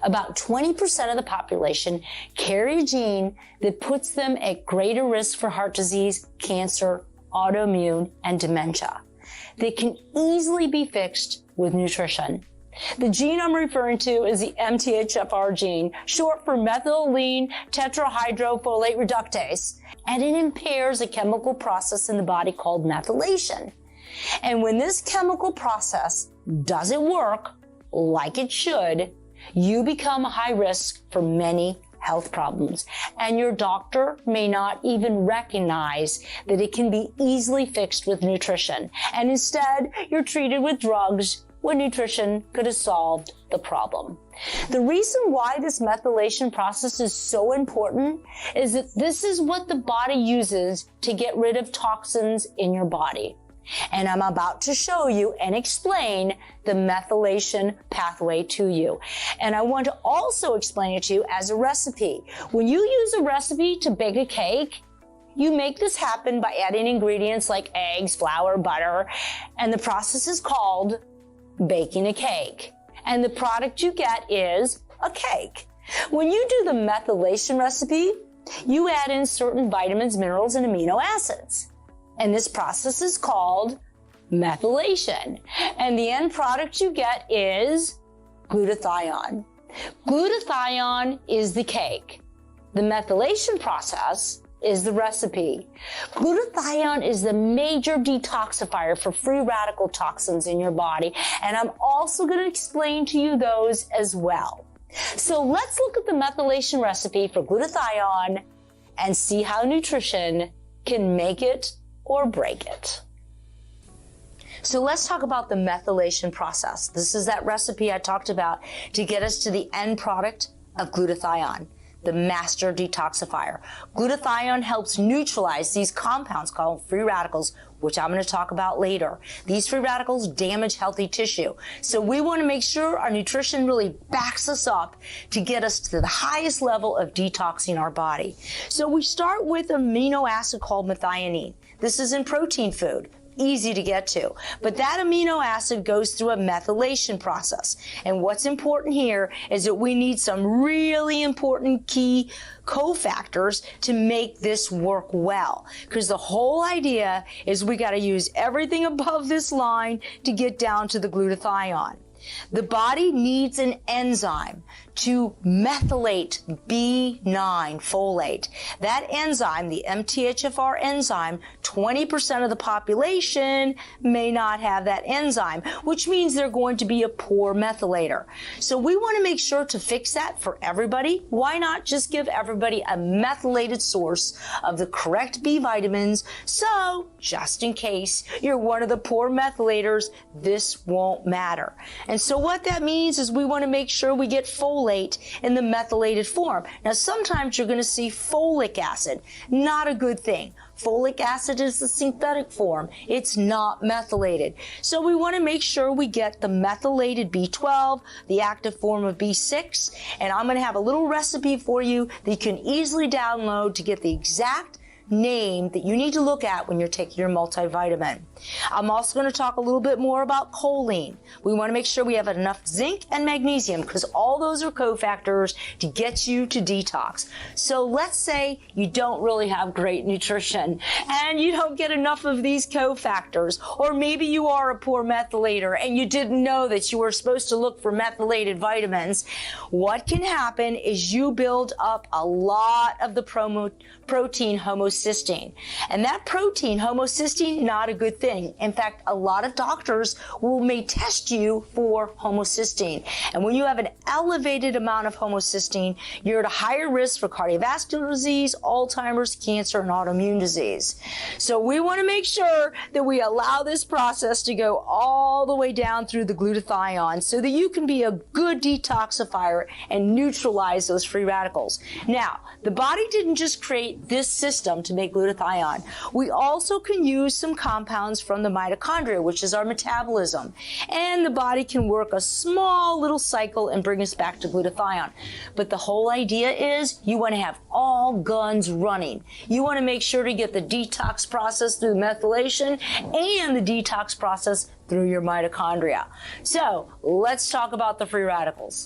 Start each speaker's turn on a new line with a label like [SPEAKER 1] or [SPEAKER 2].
[SPEAKER 1] About 20% of the population carry a gene that puts them at greater risk for heart disease, cancer, autoimmune, and dementia. They can easily be fixed with nutrition. The gene I'm referring to is the MTHFR gene, short for methylation tetrahydrofolate reductase, and it impairs a chemical process in the body called methylation. And when this chemical process doesn't work like it should, you become high risk for many health problems, and your doctor may not even recognize that it can be easily fixed with nutrition, and instead you're treated with drugs when nutrition could have solved the problem. The reason why this methylation process is so important is that this is what the body uses to get rid of toxins in your body. And I'm about to show you and explain the methylation pathway to you. And I want to also explain it to you as a recipe. When you use a recipe to bake a cake, you make this happen by adding ingredients like eggs, flour, butter, and the process is called baking a cake. And the product you get is a cake. When you do the methylation recipe, you add in certain vitamins, minerals, and amino acids. And this process is called methylation. And the end product you get is glutathione. Glutathione is the cake. The methylation process is the recipe. Glutathione is the major detoxifier for free radical toxins in your body. And I'm also going to explain to you those as well. So let's look at the methylation recipe for glutathione and see how nutrition can make it or break it. So let's talk about the methylation process. This is that recipe I talked about to get us to the end product of glutathione, the master detoxifier. Glutathione helps neutralize these compounds called free radicals, which I'm going to talk about later. These free radicals damage healthy tissue. So we want to make sure our nutrition really backs us up to get us to the highest level of detoxing our body. So we start with an amino acid called methionine. This is in protein food. Easy to get to. But that amino acid goes through a methylation process. And what's important here is that we need some really important key cofactors to make this work well. Because the whole idea is we got to use everything above this line to get down to the glutathione. The body needs an enzyme to methylate B9 folate. That enzyme, the MTHFR enzyme, 20% of the population may not have that enzyme, which means they're going to be a poor methylator. So we want to make sure to fix that for everybody. Why not just give everybody a methylated source of the correct B vitamins? So just in case you're one of the poor methylators, this won't matter. And so what that means is we want to make sure we get folate in the methylated form. Now, sometimes you're going to see folic acid. Not a good thing. Folic acid is the synthetic form. It's not methylated. So we want to make sure we get the methylated B12, the active form of B6, and I'm going to have a little recipe for you that you can easily download to get the exact name that you need to look at when you're taking your multivitamin. I'm also going to talk a little bit more about choline. We want to make sure we have enough zinc and magnesium because all those are cofactors to get you to detox. So let's say you don't really have great nutrition and you don't get enough of these cofactors, or maybe you are a poor methylator and you didn't know that you were supposed to look for methylated vitamins. What can happen is you build up a lot of the protein homocysteine. And that protein homocysteine, not a good thing. In fact, a lot of doctors may test you for homocysteine. And when you have an elevated amount of homocysteine, you're at a higher risk for cardiovascular disease, Alzheimer's, cancer, and autoimmune disease. So we want to make sure that we allow this process to go all the way down through the glutathione so that you can be a good detoxifier and neutralize those free radicals. Now, the body didn't just create this system to make glutathione. We also can use some compounds from the mitochondria, which is our metabolism. And the body can work a small little cycle and bring us back to glutathione. But the whole idea is you want to have all guns running. You want to make sure to get the detox process through methylation and the detox process through your mitochondria. So let's talk about the free radicals.